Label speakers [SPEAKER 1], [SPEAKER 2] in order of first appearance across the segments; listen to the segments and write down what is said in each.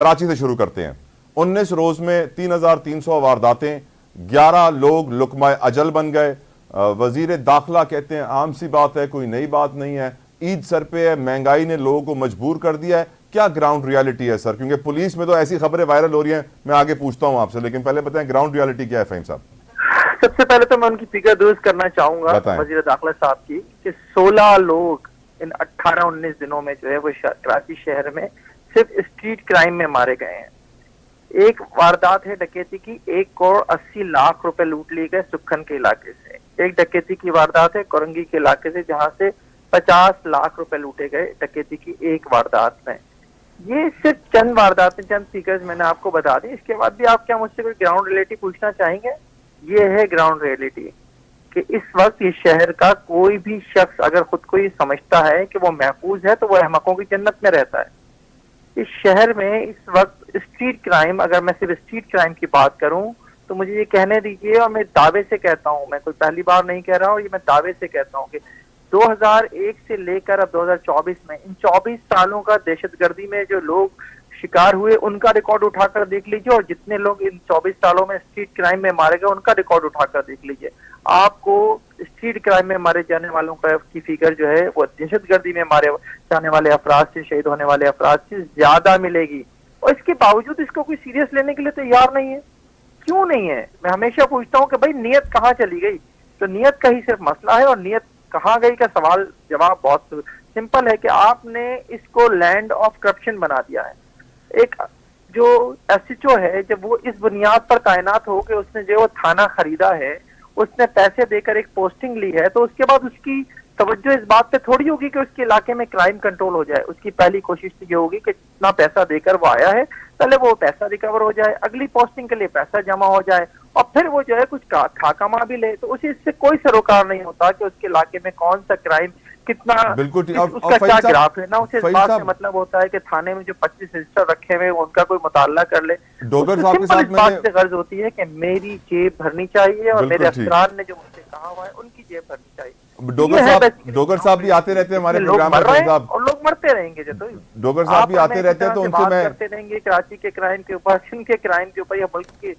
[SPEAKER 1] कराची से शुरू करते हैं। 19 रोज में 3,300 वारदातें, 11 लोग लुकमा अजल बन गए। वजीर दाखिला कहते हैं आम सी बात है, कोई नई बात नहीं है। ईद सर पे है, महंगाई ने लोगों को मजबूर कर दिया है। क्या ग्राउंड रियलिटी है सर? क्योंकि पुलिस में तो ऐसी खबरें वायरल हो रही हैं, मैं आगे पूछता हूं आपसे, लेकिन पहले बताएं ग्राउंड रियलिटी क्या है फ़हीम साहब?
[SPEAKER 2] सबसे पहले तो मैं उनकी फिगर दुरुस्त करना चाहूंगा वजीर दाखिला साहब की कि 16 लोग इन 18-19 दिनों में जो है वो कराची शहर में सिर्फ स्ट्रीट क्राइम में मारे गए हैं। एक वारदात है डकैती की, 1,80,00,000 रुपए लूट लिए गए सुखन के इलाके से। एक डकैती की वारदात है कोरंगी के इलाके से, जहां से 50 लाख रुपए लूटे गए डकैती की एक वारदात में। ये सिर्फ चंद वारदातें, चंद फिगर्स मैंने आपको बता दी। इसके बाद भी आप क्या मुझसे कोई ग्राउंड रियलिटी पूछना चाहेंगे? ये है ग्राउंड रियलिटी कि इस वक्त ये शहर का कोई भी शख्स अगर खुद को ये समझता है कि वो महफूज है तो वो अहमकों की जन्नत में रहता है। इस शहर में इस वक्त स्ट्रीट क्राइम, अगर मैं सिर्फ स्ट्रीट क्राइम की बात करूं तो मुझे ये कहने दीजिए, और मैं दावे से कहता हूं, मैं कोई पहली बार नहीं कह रहा हूं, ये मैं दावे से कहता हूं कि 2001 से लेकर अब 2024 में, इन 24 सालों का दहशतगर्दी में जो लोग शिकार हुए उनका रिकॉर्ड उठाकर देख लीजिए, और जितने लोग इन 24 सालों में स्ट्रीट क्राइम में मारे गए उनका रिकॉर्ड उठाकर देख लीजिए। आपको स्ट्रीट क्राइम में मारे जाने वालों का की फिगर जो है वो दहशतगर्दी में मारे जाने वाले अफराद से, शहीद होने वाले अफराद से ज्यादा मिलेगी, और इसके बावजूद इसको कोई सीरियस लेने के लिए तैयार नहीं है। क्यों नहीं है? मैं हमेशा पूछता हूँ कि भाई नीयत कहाँ चली गई? तो नीयत का ही सिर्फ मसला है, और नीयत कहाँ गई का सवाल जवाब बहुत सिंपल है कि आपने इसको लैंड ऑफ करप्शन बना दिया है। एक जो एसएचओ है, जब वो इस बुनियाद पर तैनात हो कि उसने जो थाना खरीदा है, उसने पैसे देकर एक पोस्टिंग ली है, तो उसके बाद उसकी तवज्जो इस बात पे थोड़ी होगी कि उसके इलाके में क्राइम कंट्रोल हो जाए। उसकी पहली कोशिश तो ये होगी कि जितना पैसा देकर वो आया है पहले वो पैसा रिकवर हो जाए, अगली पोस्टिंग के लिए पैसा जमा हो जाए, और फिर वो जो है कुछ खा कमा भी ले। तो उसे इससे कोई सरोकार नहीं होता कि उसके इलाके में कौन सा क्राइम कितना, उसका क्या ग्राफ है ना। उसे इस बात से मतलब होता है कि थाने में जो 25 रजिस्टर रखे हुए उनका कोई मुताला कर ले।
[SPEAKER 1] डोगर साहब के साथ
[SPEAKER 2] इस बात से गर्ज होती है कि मेरी जेब भरनी चाहिए, और मेरे अफसरान ने जो मुझसे कहा हुआ है उनकी जेब भरनी चाहिए।
[SPEAKER 1] डोगर साहब भी आते रहते हैं हमारे प्रोग्राम में,
[SPEAKER 2] और लोग मरते रहेंगे। जो
[SPEAKER 1] डोगर साहब भी आते रहते हैं, तो उनसे मैं
[SPEAKER 2] करते रहेंगे कराची के क्राइम के ऊपर, सिंध के क्राइम के ऊपर, या बल्कि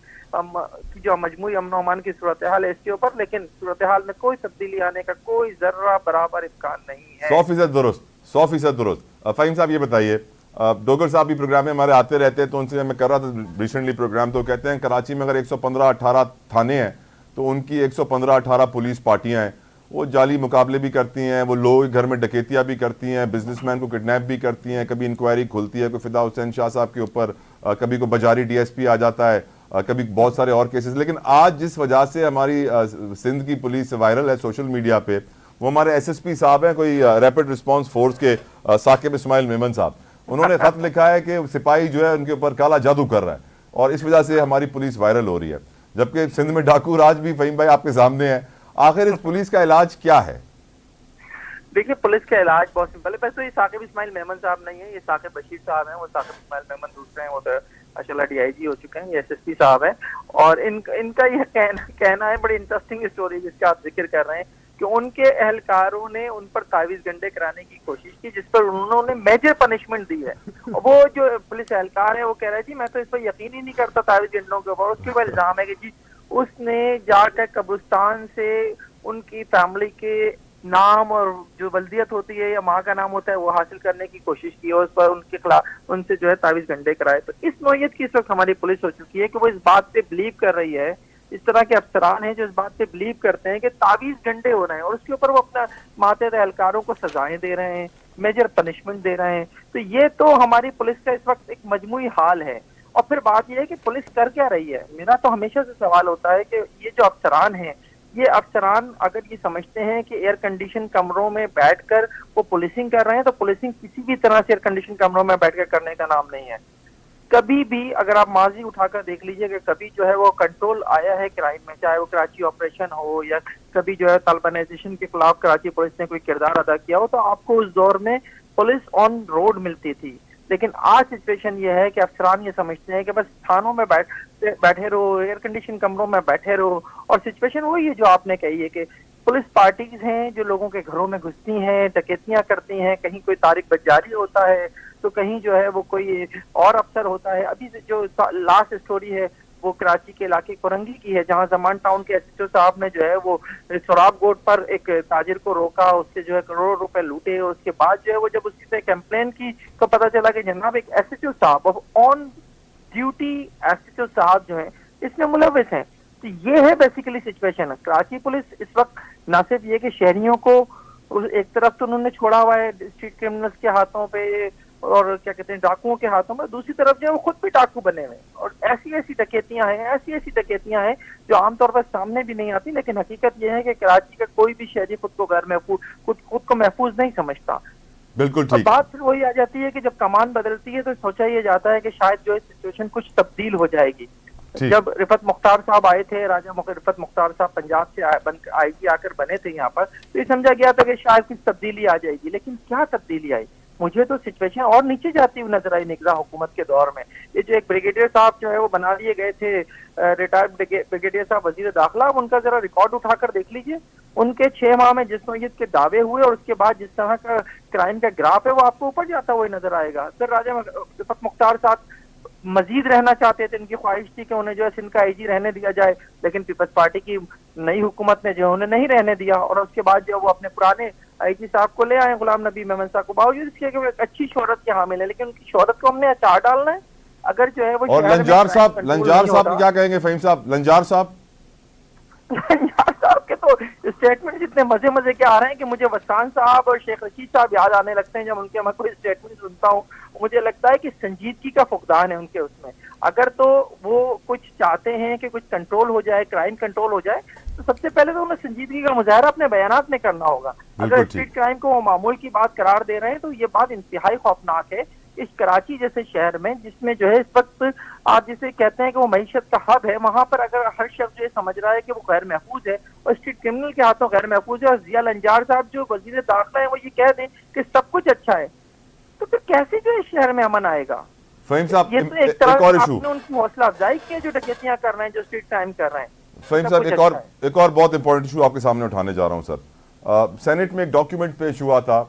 [SPEAKER 2] जो मजमूई अमन अमान की सूरत हाल है इसके ऊपर, लेकिन सूरत हाल में कोई तब्दीली आने का कोई जर्रा बराबर इम्कान नहीं है।
[SPEAKER 1] 100% दुरुस्त, 100% दुरुस्त। फ़हीम साहब ये बताइए, डोगर साहब भी प्रोग्राम में हमारे आते रहते हैं, तो उनसे मैं कर रहा था रिसेंटली प्रोग्राम, तो कहते हैं कराची में अगर 115-18 थाने हैं तो उनकी 115-18 पुलिस पार्टियां हैं। वो जाली मुकाबले भी करती हैं, वो लोग घर में डकैतियाँ भी करती हैं, बिजनेसमैन को किडनैप भी करती हैं, कभी इंक्वायरी खुलती है कोई फिदा हुसैन शाह साहब के ऊपर, कभी को बजारी डीएसपी आ जाता है, कभी बहुत सारे और केसेस। लेकिन आज जिस वजह से हमारी सिंध की पुलिस वायरल है सोशल मीडिया पे, वो हमारे एसएसपी साहब हैं, कोई रैपिड रिस्पांस फोर्स के साकिब इस्माइल मेमन साहब। उन्होंने खत लिखा है कि सिपाही जो है उनके ऊपर काला जादू कर रहा है, और इस वजह से हमारी पुलिस वायरल हो रही है, जबकि सिंध में डाकू राज भी फ़हीम भाई आपके सामने है। आखिर इस पुलिस का इलाज क्या है?
[SPEAKER 2] देखिए, पुलिस का इलाज बहुत सिंपल है। वैसे ये साकिब इस्माइल मेमन साहब नहीं है, ये साकिब बशीर साहब हैं। वो साकिब इस्माइल मेमन दूसरे हैं, वो तो माशाल्लाह डीआईजी हो चुके हैं, ये एसएसपी साहब हैं। और इनका यह कहना है, बड़ी इंटरेस्टिंग स्टोरी जिसका आप जिक्र कर रहे हैं, कि उनके एहलकारों ने उन पर तावीज गंडे कराने की कोशिश की, जिस पर उन्होंने मेजर पनिशमेंट दी है। वो जो पुलिस एहलकार है वो कह रहे जी मैं तो इस पर यकीन ही नहीं करता तावीज गंडों के ऊपर। उसके ऊपर इल्जाम है कि जी उसने जाकर कब्रिस्तान से उनकी फैमिली के नाम और जो बल्दियत होती है या माँ का नाम होता है वो हासिल करने की कोशिश की, और उस पर उनके खिलाफ उनसे जो है तावीज गंडे कराए। तो इस नौयत की इस वक्त हमारी पुलिस हो चुकी है कि वो इस बात पे बिलीव कर रही है, इस तरह के अफसरान हैं जो इस बात पे बिलीव करते हैं कि तावीज गंडे हो रहे हैं, और उसके ऊपर वो अपना मातहत एहलकारों को सजाएं दे रहे हैं, मेजर पनिशमेंट दे रहे हैं। तो ये तो हमारी पुलिस का इस वक्त एक मजमूई हाल है। और फिर बात यह है कि पुलिस कर क्या रही है? मेरा तो हमेशा से सवाल होता है कि ये जो अफसरान हैं, ये अफसरान अगर ये समझते हैं कि एयर कंडीशन कमरों में बैठकर वो पुलिसिंग कर रहे हैं, तो पुलिसिंग किसी भी तरह से एयर कंडीशन कमरों में बैठकर करने का नाम नहीं है। कभी भी अगर आप माजी उठाकर देख लीजिए कि कभी जो है वो कंट्रोल आया है क्राइम में, चाहे वो कराची ऑपरेशन हो या कभी जो है तालिबानाइजेशन के खिलाफ कराची पुलिस ने कोई किरदार अदा किया हो, तो आपको उस दौर में पुलिस ऑन रोड मिलती थी। लेकिन आज सिचुएशन ये है कि अफसरान ये समझते हैं कि बस थानों में बैठे रहो, एयर कंडीशन कमरों में बैठे रहो, और सिचुएशन वही है जो आपने कही है कि पुलिस पार्टीज हैं जो लोगों के घरों में घुसती हैं, डकैतियां करती हैं, कहीं कोई तारिक बजारी होता है तो कहीं जो है वो कोई और अफसर होता है। अभी जो लास्ट स्टोरी है वो कराची के इलाके कोरंगी की है, जहां जमान टाउन के एसएचओ साहब ने जो है वो सोराब गोट पर एक ताजिर को रोका, उससे जो है करोड़ों रुपए लूटे, और उसके बाद जो है वो जब उसकी से कंप्लेन की तो पता चला कि जनाब एक एसएचओ साहब ऑन ड्यूटी एसएचओ साहब जो है इसमें मुलविस हैं। तो ये है बेसिकली सिचुएशन। कराची पुलिस इस वक्त न सिर्फ ये कि शहरियों को एक तरफ तो उन्होंने छोड़ा हुआ है स्ट्रीट क्रिमिनल्स के हाथों पे और क्या कहते हैं डाकुओं के हाथों में, दूसरी तरफ जो है वो खुद भी डाकू बने हुए हैं, और ऐसी ऐसी डकैतियां हैं जो आमतौर पर सामने भी नहीं आती। लेकिन हकीकत यह है कि कराची का कोई भी शहरी खुद को घर महफूज खुद को महफूज नहीं समझता।
[SPEAKER 1] बिल्कुल ठीक।
[SPEAKER 2] बात फिर वही आ जाती है कि जब कमान बदलती है तो सोचा यह जाता है कि शायद जो है सिचुएशन कुछ तब्दील हो जाएगी। जब रिफत मुख्तार साहब आए थे, रिफत मुख्तार साहब पंजाब से आईजी आकर बने थे यहाँ पर, तो ये समझा गया था कि शायद कुछ तब्दीली आ जाएगी, लेकिन क्या तब्दीली आई? मुझे तो सिचुएशन और नीचे जाती हुई नजर आई निगरान हुकूमत के दौर में। ये जो एक ब्रिगेडियर साहब जो है वो बना लिए गए थे, रिटायर्ड ब्रिगेडियर साहब वजीर दाखिला, उनका जरा रिकॉर्ड उठाकर देख लीजिए। उनके 6 माह में जिस नौयत के दावे हुए और उसके बाद जिस तरह का क्राइम का ग्राफ है वो आपको ऊपर जाता हुआ नजर आएगा। सर रिफत मुख्तार साहब मजीद रहना चाहते थे, इनकी ख्वाहिश थी कि उन्हें जो है सिंध का आईजी रहने दिया जाए, लेकिन पीपल्स पार्टी की नई हुकूमत ने जो है उन्हें नहीं रहने दिया, और उसके बाद जो वो अपने पुराने आईजी साहब को ले आए गुलाम नबी मेमन साहब को, बावजूद इसके कि वो एक अच्छी शोहरत के हामिल है, लेकिन उनकी शोहरत को हमने अचार डालना है। अगर जो है वो
[SPEAKER 1] और लंजार साहब क्या कहेंगे फहीम साहब? लंजार साहब
[SPEAKER 2] के तो स्टेटमेंट जितने मजे मजे के आ रहे हैं कि मुझे वसान साहब और शेख रशीद साहब याद आने लगते हैं जब उनके मैं कोई स्टेटमेंट सुनता हूँ। मुझे लगता है कि संजीदगी का फुकदान है उनके उसमें। अगर तो वो कुछ चाहते हैं कि कुछ कंट्रोल हो जाए, क्राइम कंट्रोल हो जाए, तो सबसे पहले तो उन्हें संजीदगी का मुजाहरा अपने बयानात में करना होगा। अगर स्ट्रीट क्राइम को वो मामूल की बात करार दे रहे हैं तो ये बात इंतहाई खौफनाक है। इस कराची जैसे शहर में जिसमें जो है इस वक्त आप जिसे कहते हैं कि वो मईशत का हब है, वहां पर अगर हर शख्स ये समझ रहा है कि वो गैर महफूज है और स्ट्रीट क्रिमिनल के हाथों गैर महफूज है, और जिया लंजार साहब जो वजीर दाखिला है वो ये कह दें कि सब कुछ अच्छा है, तो फिर कैसे जो इस शहर में अमन आएगा?
[SPEAKER 1] फहीम साहब,
[SPEAKER 2] ये तो एक तरह आपने उनकी हौसला अफजाई की है जो डकैतियां कर रहे हैं, जो स्ट्रीट क्राइम कर रहे हैं।
[SPEAKER 1] फहीम साहब, एक और बहुत इंपॉर्टेंट इशू आपके सामने उठाने जा रहा हूं सर। सेनेट में एक डॉक्यूमेंट पेश हुआ था